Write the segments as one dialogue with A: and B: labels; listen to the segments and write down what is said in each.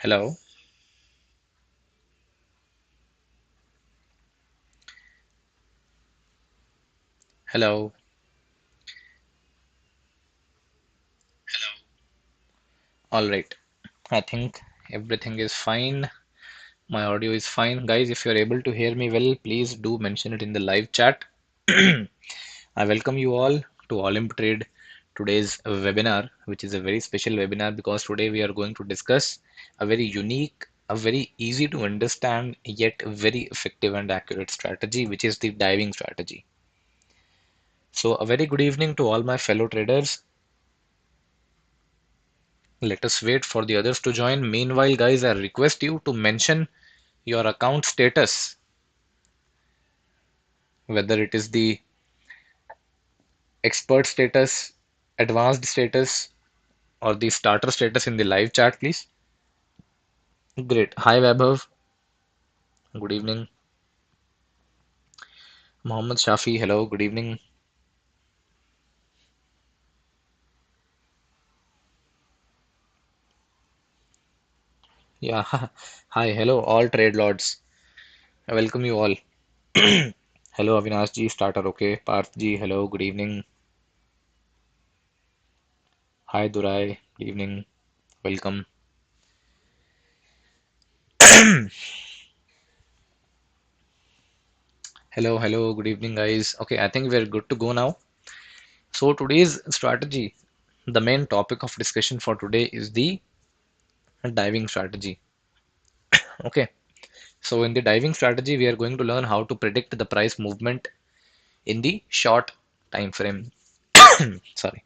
A: Hello, hello. All right. I think everything is fine. My audio is fine. Guys, if you're able to hear me well, please do mention it in the live chat. I welcome you all to Olymp Trade today's webinar, which is a very special webinar because today we are going to discuss a very unique, a very easy to understand, yet very effective and accurate strategy, which is the diving strategy. So, a very good evening to all my fellow traders. Let us wait for the others to join. Meanwhile, guys, I request you to mention your account status, whether it is the expert status, advanced status, or the starter status in the live chat, please. Great. Hi, Vaibhav. Good evening. Mohammed Shafi. Hello. Good evening. Yeah. Hi. Hello, all trade lords. I welcome you all. Hello, Avinash ji. Starter. Okay. Parth ji. Hello. Good evening. Hi, Durai. Good evening. Welcome. Hello. Hello. Good evening, guys. Okay. I think we're good to go now. So today's strategy, the main topic of discussion for today is the diving strategy. Okay. So in the diving strategy, we are going to learn how to predict the price movement in the short time frame. Sorry.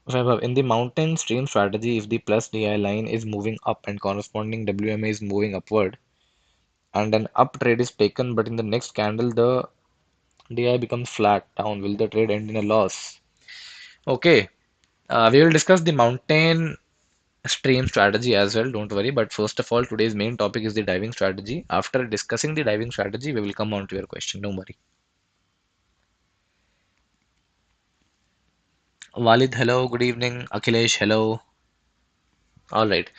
A: However, in the mountain stream strategy, if the plus DI line is moving up and corresponding WMA is moving upward and an up trade is taken, but in the next candle the DI becomes flat down, will the trade end in a loss? Okay. We will discuss the mountain stream strategy as well, don't worry. But first of all, today's main topic is the diving strategy. After discussing the diving strategy, we will come on to your question, don't worry. Walid, hello, good evening. Akhilesh, hello. All right.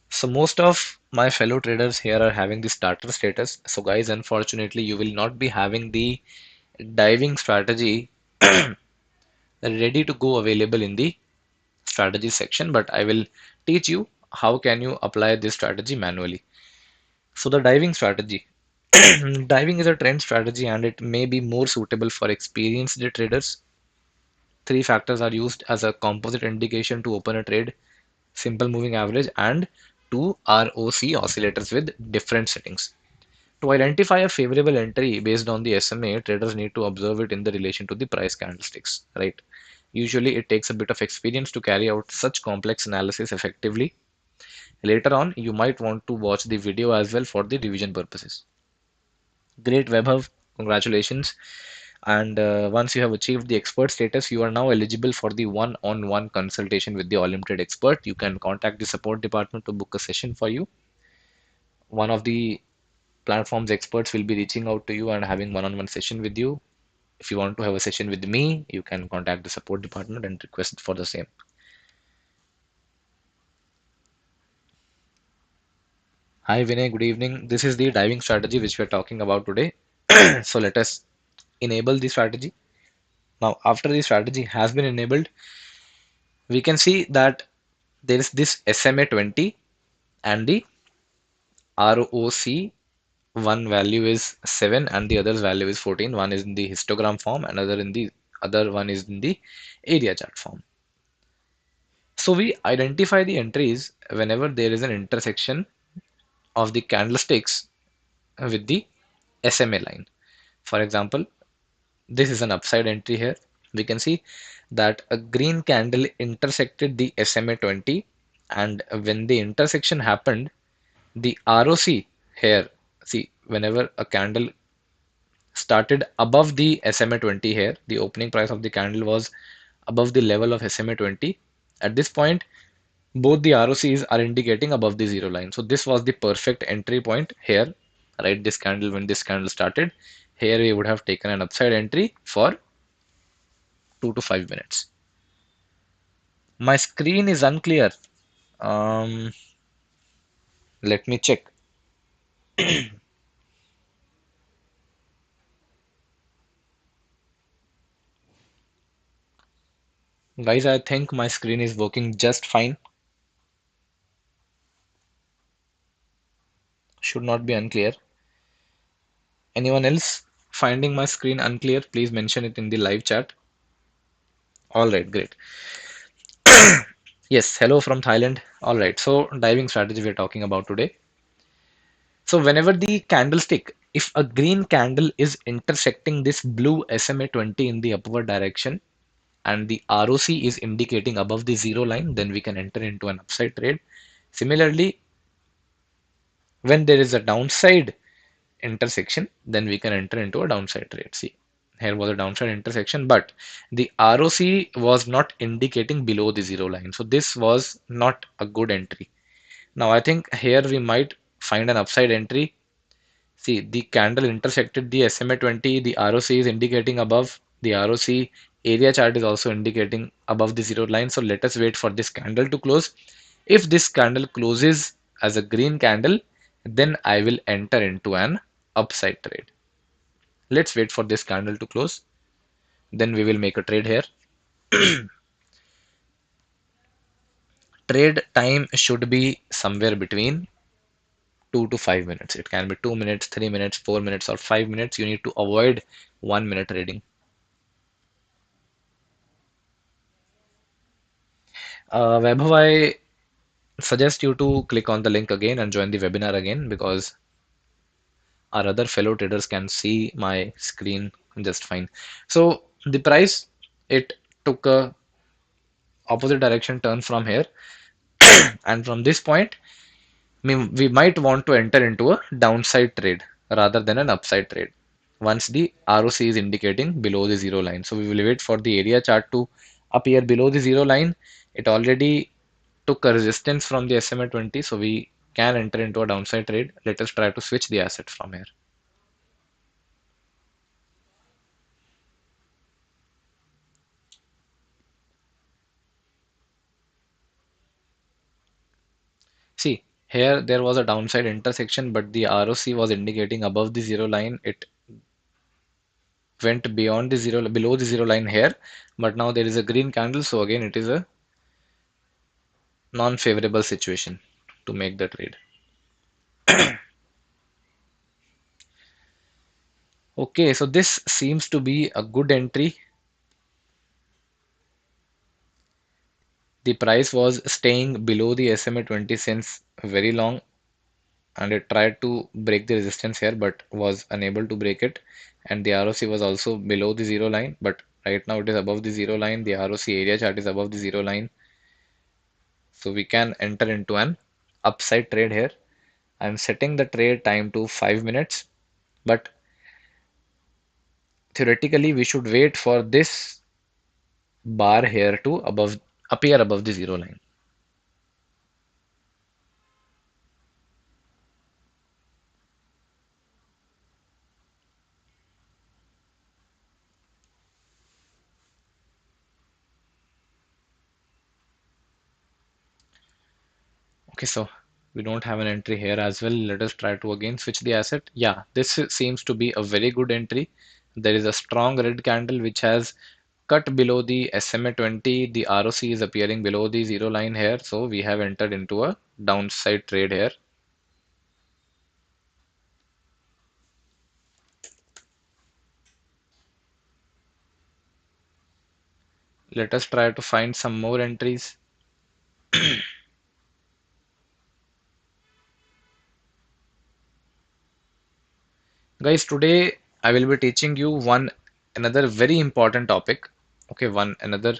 A: So most of my fellow traders here are having the starter status. So guys, unfortunately, you will not be having the diving strategy ready to go available in the strategy section, but I will teach you how can you apply this strategy manually. So the diving strategy. Diving is a trend strategy and it may be more suitable for experienced traders. Three factors are used as a composite indication to open a trade: simple moving average and two ROC oscillators with different settings. To identify a favorable entry based on the SMA, traders need to observe it in the relation to the price candlesticks, right? Usually it takes a bit of experience to carry out such complex analysis effectively. Later on, you might want to watch the video as well for the revision purposes. Great, Webhav. Congratulations. And once you have achieved the expert status, you are now eligible for the one-on-one consultation with the Olymp Trade expert. You can contact the support department to book a session for you. One of the platform's experts will be reaching out to you and having one-on-one session with you. If you want to have a session with me, you can contact the support department and request for the same. Hi Vinay, good evening. This is the diving strategy which we are talking about today. So let us enable the strategy. Now, after the strategy has been enabled, we can see that there is this SMA 20 and the ROC. One value is 7 and the other's value is 14. One is in the histogram form, another in the other one is in the area chart form. So we identify the entries whenever there is an intersection of the candlesticks with the SMA line. For example, this is an upside entry here. We can see that a green candle intersected the SMA 20, and when the intersection happened, the ROC here, see, whenever a candle started above the SMA 20 here, the opening price of the candle was above the level of SMA 20. At this point, both the ROCs are indicating above the zero line. So this was the perfect entry point here, right? This candle, when this candle started, here we would have taken an upside entry for 2 to 5 minutes. My screen is unclear. Um, Let me check. Guys, I think my screen is working just fine. Should not be unclear. Anyone else finding my screen unclear? Please mention it in the live chat. All right, great. Yes, hello from Thailand. All right, so diving strategy we're talking about today. So whenever the candlestick, if a green candle is intersecting this blue SMA 20 in the upward direction and the ROC is indicating above the zero line, then we can enter into an upside trade. Similarly, when there is a downside intersection, then we can enter into a downside trade. See, here was a downside intersection, but the ROC was not indicating below the zero line. So this was not a good entry. Now I think here we might find an upside entry. See, the candle intersected the SMA 20, the ROC is indicating above, the ROC area chart is also indicating above the zero line. So let us wait for this candle to close. If this candle closes as a green candle, then I will enter into an upside trade. Let's wait for this candle to close. Then we will make a trade here. Trade time should be somewhere between 2 to 5 minutes. It can be 2 minutes, 3 minutes, 4 minutes, or 5 minutes. You need to avoid 1 minute trading. Vaibhav, I suggest you to click on the link again and join the webinar again because our other fellow traders can see my screen just fine. So the price, it took a opposite direction turn from here, and from this point we might want to enter into a downside trade rather than an upside trade once the ROC is indicating below the zero line. So we will wait for the area chart to appear below the zero line. It already took a resistance from the SMA 20, so we can enter into a downside trade. Let us try to switch the asset from here. See, here there was a downside intersection, but the ROC was indicating above the zero line. It went beyond the zero, below the zero line here, but now there is a green candle, so again it is a non-favorable situation to make the trade. Okay, so this seems to be a good entry. The price was staying below the SMA 20 since very long, and it tried to break the resistance here but was unable to break it, and the ROC was also below the zero line, but right now it is above the zero line. The ROC area chart is above the zero line, so we can enter into an upside trade here. I'm setting the trade time to 5 minutes, but theoretically we should wait for this bar here to above appear above the zero line. Okay, so we don't have an entry here as well. Let us try to again switch the asset. Yeah, this seems to be a very good entry. There is a strong red candle which has cut below the SMA 20. The ROC is appearing below the zero line here. So we have entered into a downside trade here. Let us try to find some more entries. Guys, today I will be teaching you one another very important topic. Okay, one another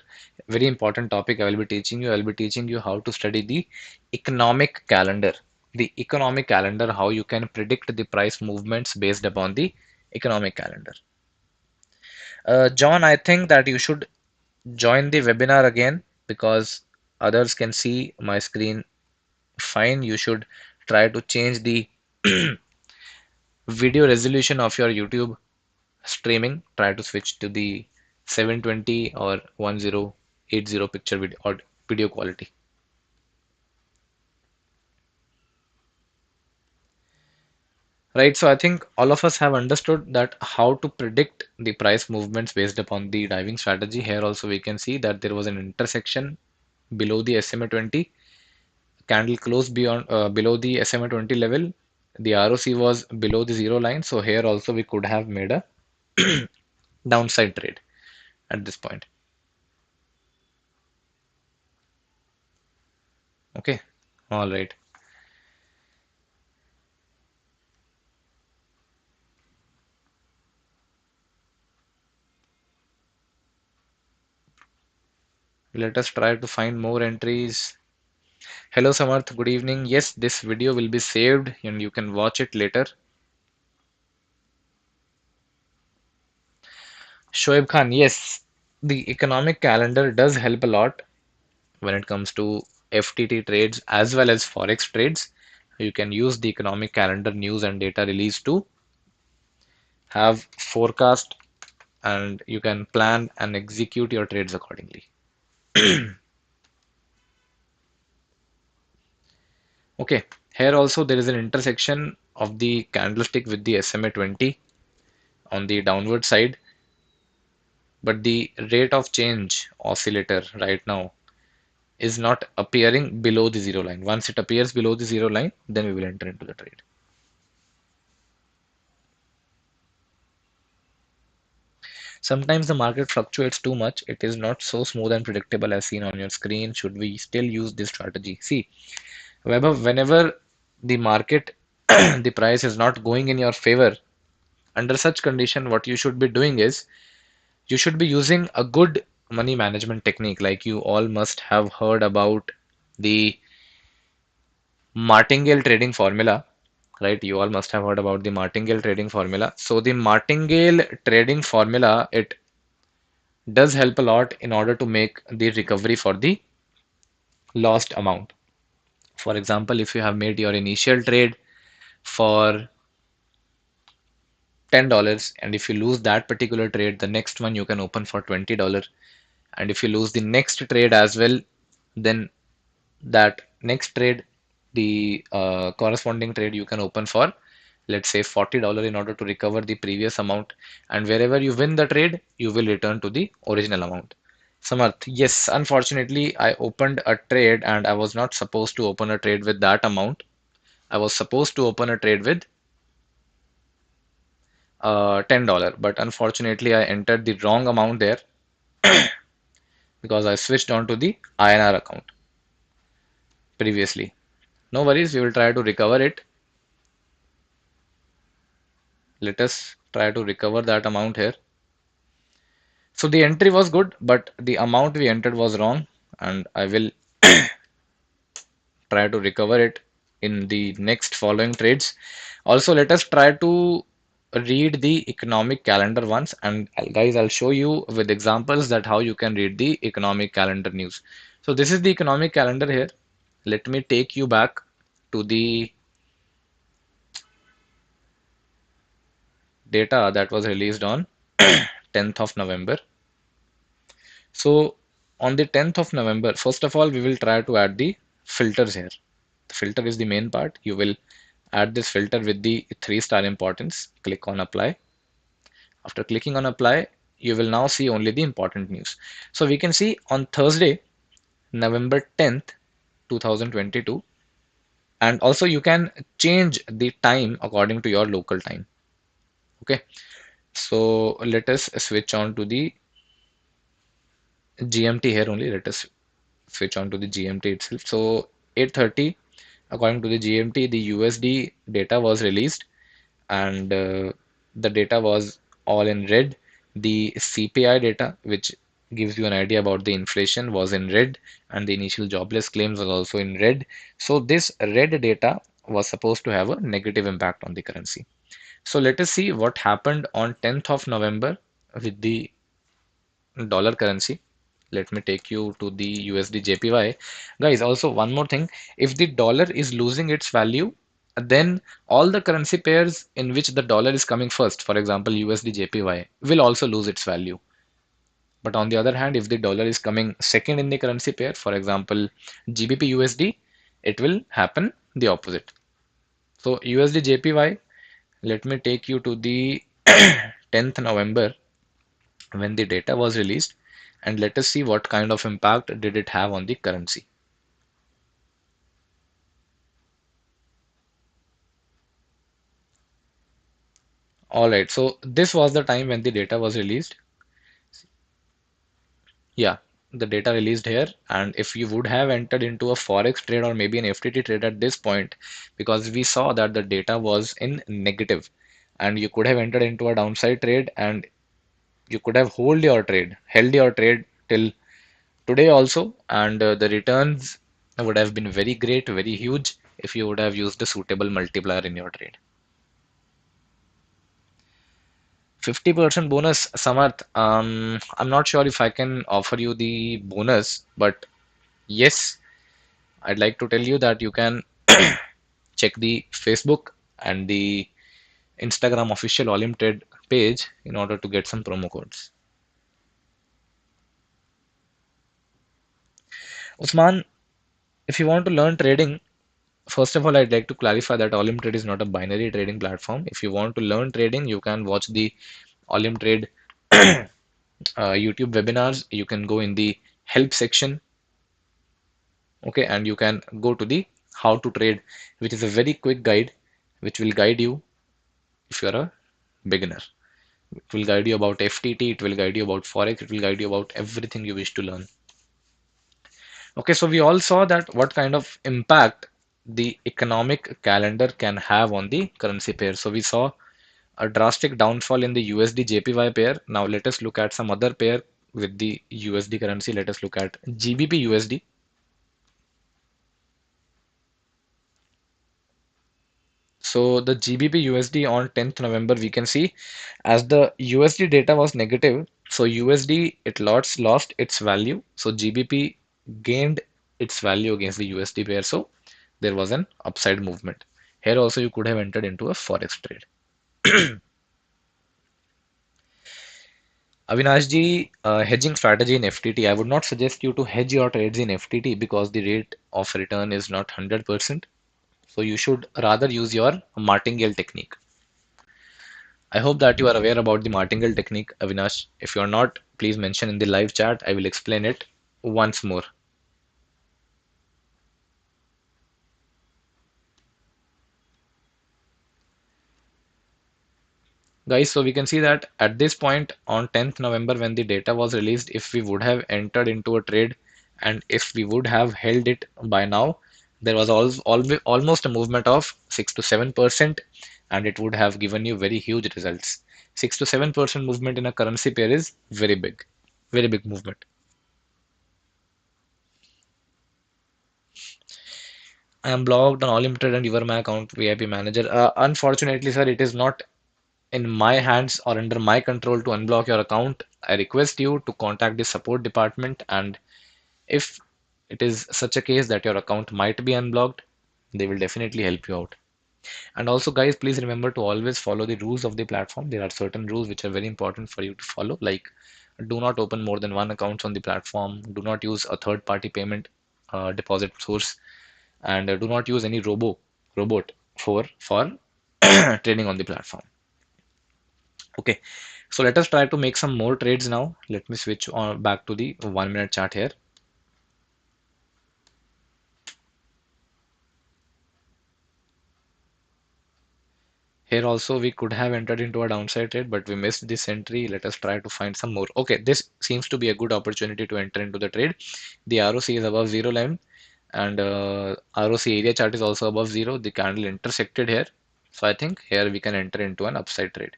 A: very important topic I will be teaching you. I will be teaching you how to study the economic calendar. The economic calendar, how you can predict the price movements based upon the economic calendar. John, I think that you should join the webinar again because others can see my screen fine. You should try to change the video resolution of your YouTube streaming. Try to switch to the 720 or 1080 picture video or video quality. Right, so I think all of us have understood that how to predict the price movements based upon the diving strategy. Here also we can see that there was an intersection below the SMA 20, candle closed beyond below the SMA 20 level. The ROC was below the zero line, so here also we could have made a downside trade at this point. Okay, all right. Let us try to find more entries. Hello Samarth, good evening. Yes, this video will be saved and you can watch it later. Shoaib Khan, yes, the economic calendar does help a lot when it comes to FTT trades as well as forex trades. You can use the economic calendar news and data release to have forecast, and you can plan and execute your trades accordingly. Okay, here also there is an intersection of the candlestick with the SMA 20 on the downward side, but the rate of change oscillator right now is not appearing below the zero line. Once it appears below the zero line, then we will enter into the trade. Sometimes the market fluctuates too much. It is not so smooth and predictable as seen on your screen. Should we still use this strategy? See, whenever the market, the price is not going in your favor, under such condition, what you should be doing is you should be using a good money management technique. Like you all must have heard about the martingale trading formula, right? You all must have heard about the martingale trading formula. So the martingale trading formula, it does help a lot in order to make the recovery for the lost amount. For example, if you have made your initial trade for $10, and if you lose that particular trade, the next one you can open for $20. And if you lose the next trade as well, then that next trade, the corresponding trade you can open for, let's say $40 in order to recover the previous amount. And wherever you win the trade, you will return to the original amount. Samarth, yes, unfortunately, I opened a trade and I was not supposed to open a trade with that amount. I was supposed to open a trade with $10, but unfortunately, I entered the wrong amount there because I switched on to the INR account previously. No worries, we will try to recover it. Let us try to recover that amount here. So the entry was good, but the amount we entered was wrong, and I will try to recover it in the next following trades. Also, let us try to read the economic calendar once, and guys, I'll show you with examples that how you can read the economic calendar news. So this is the economic calendar here. Let me take you back to the data that was released on 10th of November. So on the 10th of November, first of all, we will try to add the filters here. The filter is the main part. You will add this filter with the 3-star importance. Click on apply. After clicking on apply, you will now see only the important news. So we can see on Thursday, November 10th, 2022, and also you can change the time according to your local time. Okay, so let us switch on to the GMT here only. Let us switch on to the GMT itself. So 8:30, according to the GMT, the USD data was released, and the data was all in red. The CPI data, which gives you an idea about the inflation, was in red, and the initial jobless claims was also in red. So this red data was supposed to have a negative impact on the currency. So let us see what happened on 10th of November with the dollar currency. Let me take you to the USD JPY. Guys, also one more thing. If the dollar is losing its value, then all the currency pairs in which the dollar is coming first, for example, USD JPY, will also lose its value. But on the other hand, if the dollar is coming second in the currency pair, for example, GBP USD, it will happen the opposite. So USD JPY, Let me take you to the 10th November when the data was released, and let us see what kind of impact did it have on the currency. All right, so this was the time when the data was released. Yeah, the data released here, and if you would have entered into a forex trade or maybe an FTT trade at this point, because we saw that the data was in negative, and you could have entered into a downside trade, and you could have held your trade till today also, and the returns would have been very great, very huge if you would have used a suitable multiplier in your trade. 50% bonus, Samarth. I'm not sure if I can offer you the bonus, but yes, I'd like to tell you that you can check the Facebook and the Instagram official Olymp Trade page in order to get some promo codes. Usman, if you want to learn trading, first of all, I'd like to clarify that Olymp Trade is not a binary trading platform. If you want to learn trading, you can watch the Olymp Trade YouTube webinars. You can go in the help section, okay, and you can go to the how to trade, which is a very quick guide, which will guide you if you're a beginner. It will guide you about FTT, it will guide you about Forex, it will guide you about everything you wish to learn. Okay, so we all saw that what kind of impact the economic calendar can have on the currency pair. So we saw a drastic downfall in the USD JPY pair. Now let us look at some other pair with the USD currency. Let us look at GBP USD. So the GBP USD on 10th November, we can see as the USD data was negative, so USD it lost its value. So GBP gained its value against the USD pair. So there was an upside movement. Here also you could have entered into a forex trade. Avinash ji, hedging strategy in FTT. I would not suggest you to hedge your trades in FTT because the rate of return is not 100%. So you should rather use your martingale technique. I hope that you are aware about the martingale technique, Avinash. If you are not, please mention in the live chat. I will explain it once more. Guys, so we can see that at this point on 10th November when the data was released, if we would have entered into a trade and if we would have held it by now, there was almost a movement of 6 to 7% and it would have given you very huge results. 6 to 7% movement in a currency pair is very big movement. I am blocked on Olymp Trade and you are my account VIP manager. Unfortunately, sir, it is not in my hands or under my control to unblock your account. I request you to contact the support department, and if it is such a case that your account might be unblocked, they will definitely help you out. And also, guys, please remember to always follow the rules of the platform. There are certain rules which are very important for you to follow, like do not open more than one account on the platform, do not use a third party payment deposit source, and do not use any robot for trading on the platform. Okay, so let us try to make some more trades now. Let me switch on back to the 1 minute chart here. Here also we could have entered into a downside trade, but we missed this entry. Let us try to find some more. Okay, this seems to be a good opportunity to enter into the trade. The ROC is above zero line, and ROC area chart is also above zero. The candle intersected here. So I think here we can enter into an upside trade.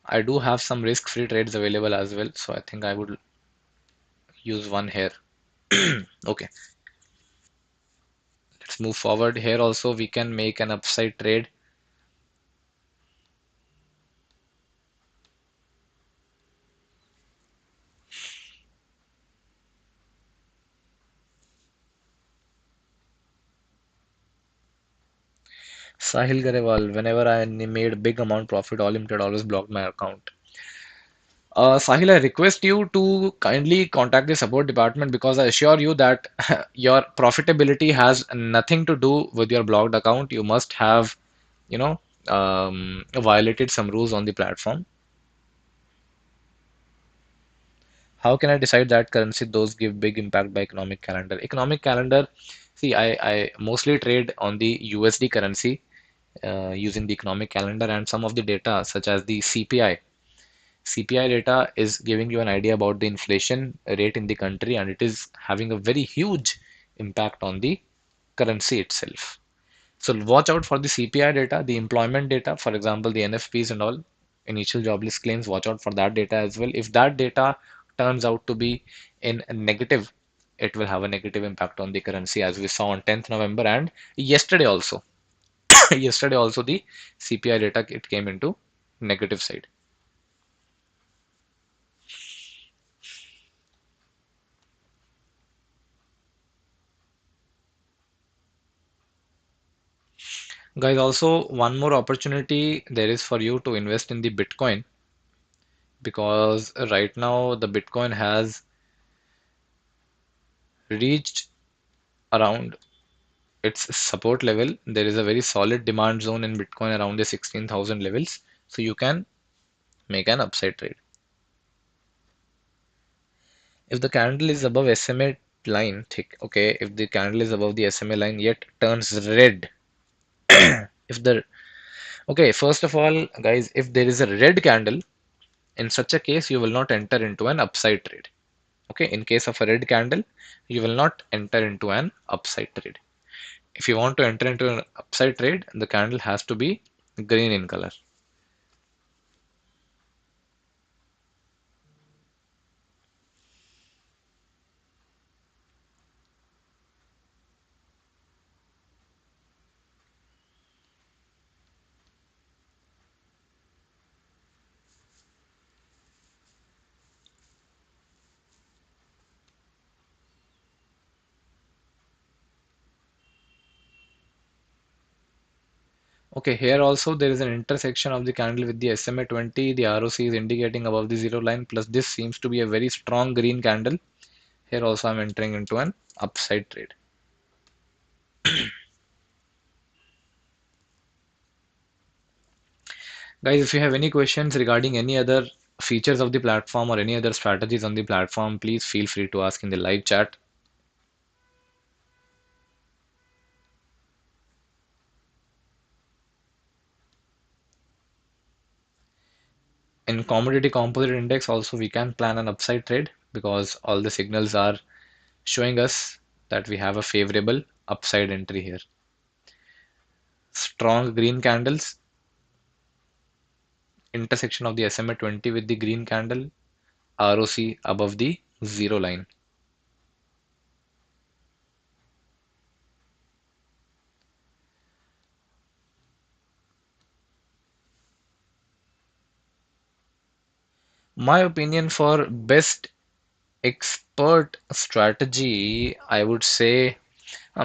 A: I do have some risk-free trades available as well, so I think I would use one here. Okay, let's move forward. Here also we can make an upside trade. Sahil Garewal, whenever I made big amount profit, Olymp Trade always blocked my account. Sahil, I request you to kindly contact the support department because I assure you that your profitability has nothing to do with your blocked account. You must have, you know, violated some rules on the platform. How can I decide that currency those give big impact by economic calendar? Economic calendar, see, I mostly trade on the USD currency using the economic calendar and some of the data such as the CPI. CPI data is giving you an idea about the inflation rate in the country and it is having a very huge impact on the currency itself. So watch out for the CPI data, the employment data, for example, the NFPs and all, initial jobless claims, watch out for that data as well. If that data turns out to be in negative, it will have a negative impact on the currency as we saw on 10th November and yesterday also. Yesterday also the CPI data it came into negative side. Guys, also one more opportunity there is for you to invest in the Bitcoin because right now the Bitcoin has reached around its support level. There is a very solid demand zone in Bitcoin around the 16,000 levels. So you can make an upside trade. If the candle is above SMA line, thick, okay, if the candle is above the SMA line yet turns red, if the okay, first of all, guys, if there is a red candle, in such a case, you will not enter into an upside trade. Okay, in case of a red candle, you will not enter into an upside trade. If you want to enter into an upside trade, the candle has to be green in color. Okay, here also there is an intersection of the candle with the SMA 20. The ROC is indicating above the zero line. Plus, this seems to be a very strong green candle. Here also, I'm entering into an upside trade. Guys, if you have any questions regarding any other features of the platform or any other strategies on the platform, please feel free to ask in the live chat. In commodity composite index also we can plan an upside trade because all the signals are showing us that we have a favorable upside entry here. Strong green candles, intersection of the SMA 20 with the green candle, ROC above the zero line. My opinion for best expert strategy, I would say,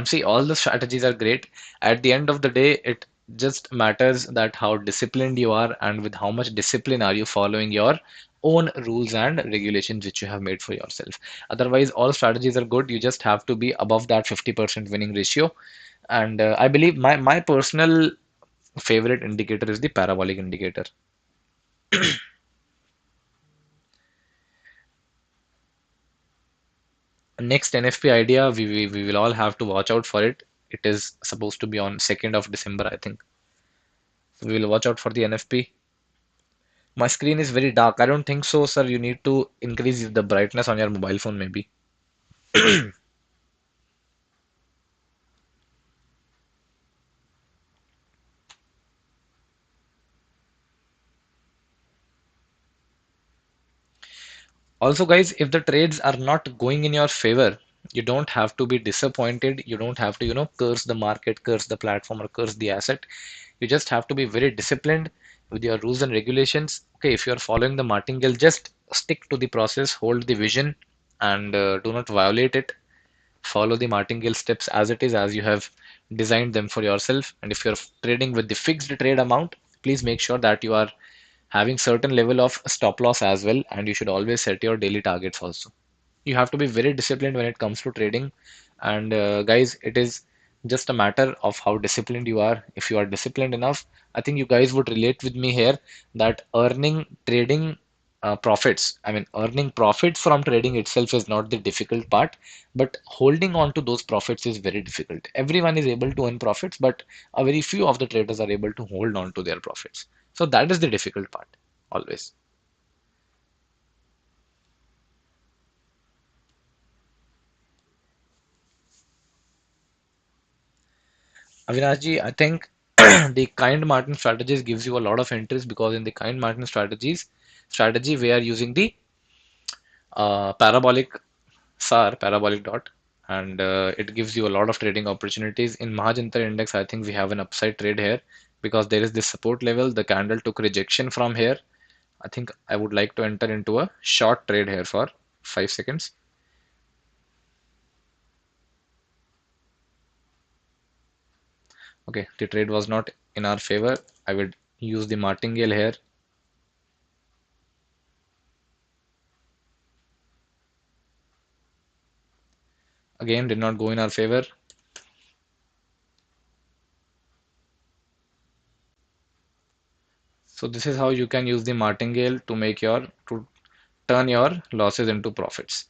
A: see, all the strategies are great. At the end of the day, it just matters that how disciplined you are and with how much discipline are you following your own rules and regulations which you have made for yourself. Otherwise, all strategies are good. You just have to be above that 50% winning ratio. And I believe my personal favorite indicator is the parabolic indicator. Next NFP idea, we will all have to watch out for it. It is supposed to be on 2nd of December, I think. So we will watch out for the NFP. My screen is very dark. I don't think so, sir. You need to increase the brightness on your mobile phone, maybe. Also, guys, if the trades are not going in your favor, you don't have to be disappointed. You don't have to, curse the market, curse the platform, or curse the asset. You just have to be very disciplined with your rules and regulations. Okay, if you're following the martingale, just stick to the process, hold the vision, and do not violate it. Follow the martingale steps as it is, as you have designed them for yourself. And if you're trading with the fixed trade amount, please make sure that you are having certain level of stop loss as well, and you should always set your daily targets also. You have to be very disciplined when it comes to trading. And guys, it is just a matter of how disciplined you are. If you are disciplined enough, I think you guys would relate with me here that earning trading profits, I mean, earning profits from trading itself is not the difficult part, but holding on to those profits is very difficult. Everyone is able to earn profits, but a very few of the traders are able to hold on to their profits. So that is the difficult part always. Avinashji, I think the kind Martin strategies gives you a lot of interest, because in the kind Martin strategy we are using the parabolic parabolic dot, and it gives you a lot of trading opportunities. In Mahajantar index, I think we have an upside trade here because there is this support level. The candle took rejection from here. I think I would like to enter into a short trade here for 5 seconds. Okay, the trade was not in our favor. I would use the martingale here. Again, did not go in our favor. So this is how you can use the martingale to turn your losses into profits.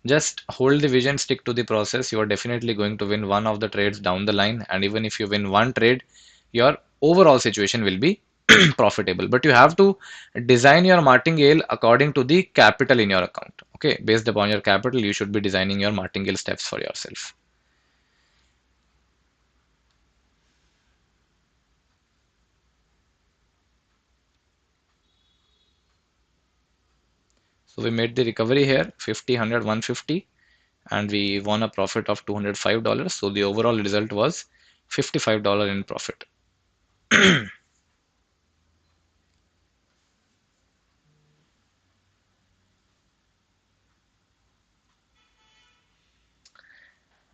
A: Just hold the vision, stick to the process. You are definitely going to win one of the trades down the line, and even if you win one trade, your overall situation will be profitable. But you have to design your martingale according to the capital in your account. Okay, based upon your capital, you should be designing your martingale steps for yourself. So we made the recovery here, 50, 100, 150, and we won a profit of $205. So the overall result was $55 in profit.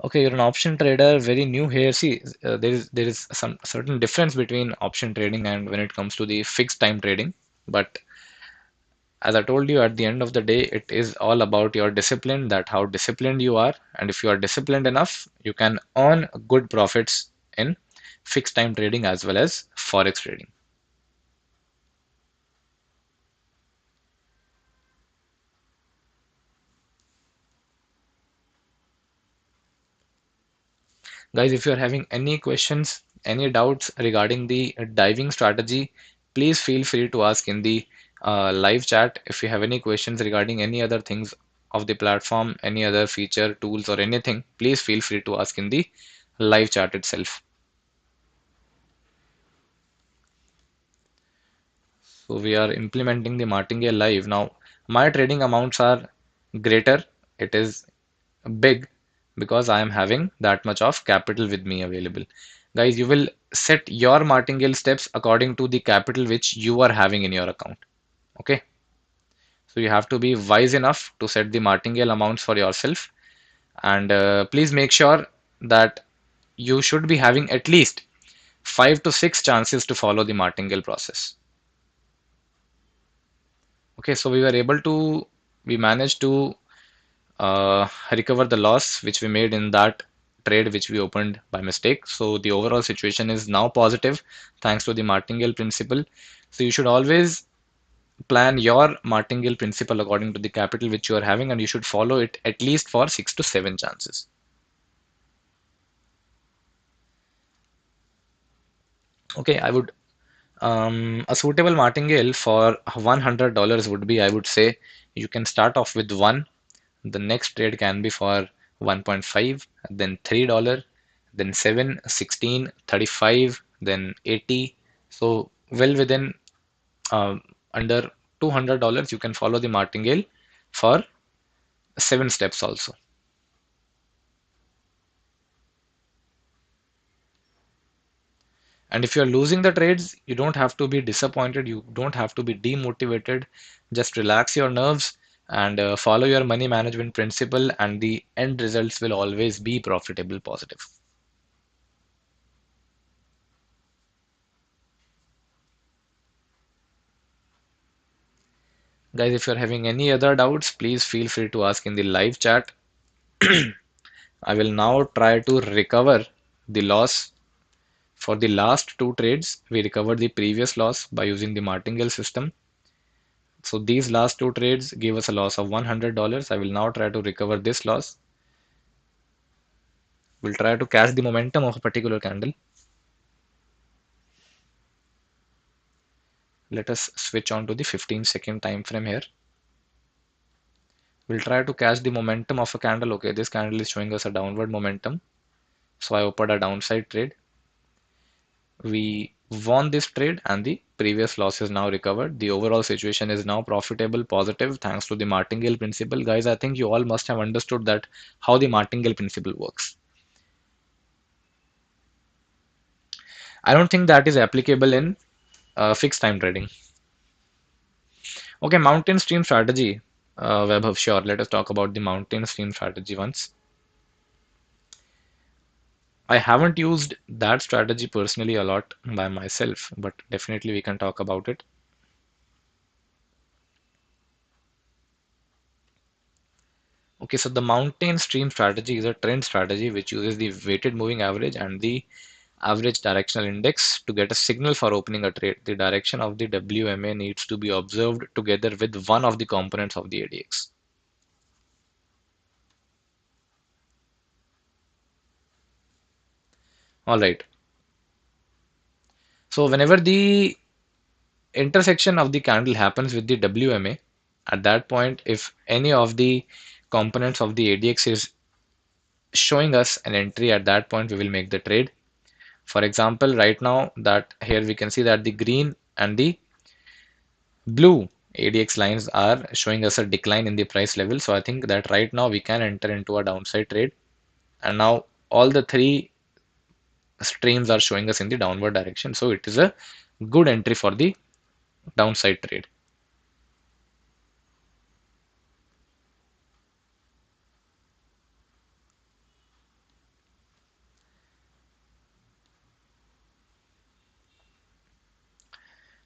A: Okay, you're an option trader, very new here. See, there is some certain difference between option trading and when it comes to the fixed time trading. But as I told you, at the end of the day, it is all about your discipline, that how disciplined you are. And if you are disciplined enough, you can earn good profits in fixed time trading as well as forex trading. Guys, if you are having any questions, any doubts regarding the diving strategy, please feel free to ask in the live chat. If you have any questions regarding any other things of the platform, any other feature, tools, or anything, please feel free to ask in the live chat itself. So we are implementing the martingale live. Now, my trading amounts are greater. It is big because I am having that much of capital with me available. Guys, you will set your martingale steps according to the capital which you are having in your account. Okay. So you have to be wise enough to set the martingale amounts for yourself. And please make sure that you should be having at least 5 to 6 chances to follow the martingale process. Okay, so we managed to recover the loss which we made in that trade which we opened by mistake. So the overall situation is now positive thanks to the martingale principle. So you should always plan your martingale principle according to the capital which you are having, and you should follow it at least for 6 to 7 chances. Okay, I would a suitable martingale for $100 would be, I would say, you can start off with one. The next trade can be for 1.5, then $3, then 7, 16, 35, then 80. So well within under $200, you can follow the martingale for 7 steps also. And if you're losing the trades, you don't have to be disappointed. You don't have to be demotivated. Just relax your nerves and follow your money management principle, and the end results will always be profitable, positive. Guys, if you're having any other doubts, please feel free to ask in the live chat. I will now try to recover the loss for the last two trades. We recovered the previous loss by using the martingale system. So these last two trades gave us a loss of $100. I will now try to recover this loss. We'll try to catch the momentum of a particular candle. Let us switch on to the 15-second time frame here. We'll try to catch the momentum of a candle. Okay, this candle is showing us a downward momentum. So I opened a downside trade. We won this trade and the previous loss is now recovered. The overall situation is now profitable, positive, thanks to the martingale principle. Guys, I think you all must have understood that how the martingale principle works. I don't think that is applicable in fixed time trading. Okay, mountain stream strategy. Webhub, sure. Let us talk about the mountain stream strategy once. I haven't used that strategy personally a lot by myself, but definitely we can talk about it. Okay, so the mountain stream strategy is a trend strategy which uses the weighted moving average and the average directional index to get a signal for opening a trade. The direction of the WMA needs to be observed together with one of the components of the ADX. All right. So whenever the intersection of the candle happens with the WMA, at that point, if any of the components of the ADX is showing us an entry, at that point we will make the trade. For example, right now that here we can see that the green and the blue ADX lines are showing us a decline in the price level. So I think that right now we can enter into a downside trade. And now all the three streams are showing us in the downward direction. So it is a good entry for the downside trade.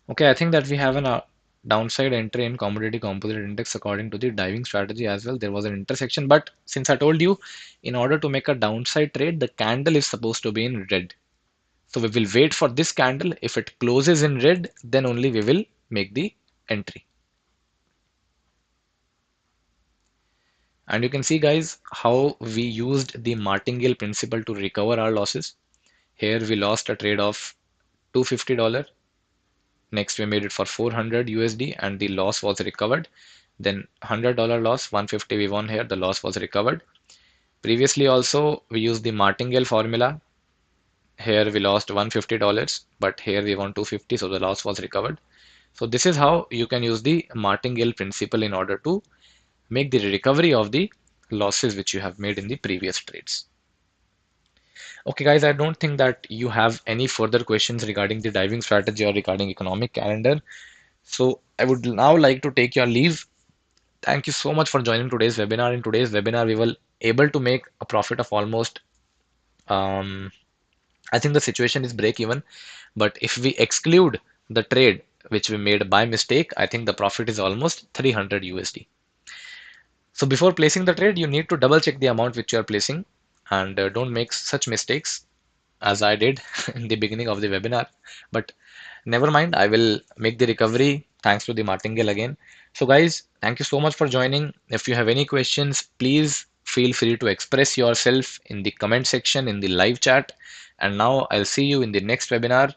A: Okay, I think that we have an downside entry in commodity composite index according to the diving strategy as well. There was an intersection, but since I told you, in order to make a downside trade, the candle is supposed to be in red. So we will wait for this candle. If it closes in red, then only we will make the entry. And you can see, guys, how we used the martingale principle to recover our losses. Here we lost a trade of $250. Next, we made it for 400 USD and the loss was recovered. Then $100 loss, 150 we won here, the loss was recovered. Previously also, we used the martingale formula. Here we lost $150, but here we won 250, so the loss was recovered. So this is how you can use the martingale principle in order to make the recovery of the losses which you have made in the previous trades. Okay, guys, I don't think that you have any further questions regarding the diving strategy or regarding economic calendar. So I would now like to take your leave. Thank you so much for joining today's webinar. In today's webinar, we were able to make a profit of almost, I think the situation is break even. But if we exclude the trade which we made by mistake, I think the profit is almost 300 USD. So before placing the trade, you need to double check the amount which you are placing and don't make such mistakes as I did in the beginning of the webinar. But never mind, I will make the recovery thanks to the martingale again. So guys, thank you so much for joining. If you have any questions, please feel free to express yourself in the comment section in the live chat. And now I'll see you in the next webinar.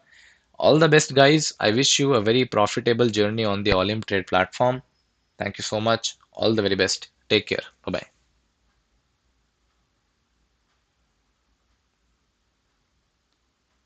A: All the best, guys. I wish you a very profitable journey on the Olymp Trade platform. Thank you so much. All the very best. Take care. Bye bye.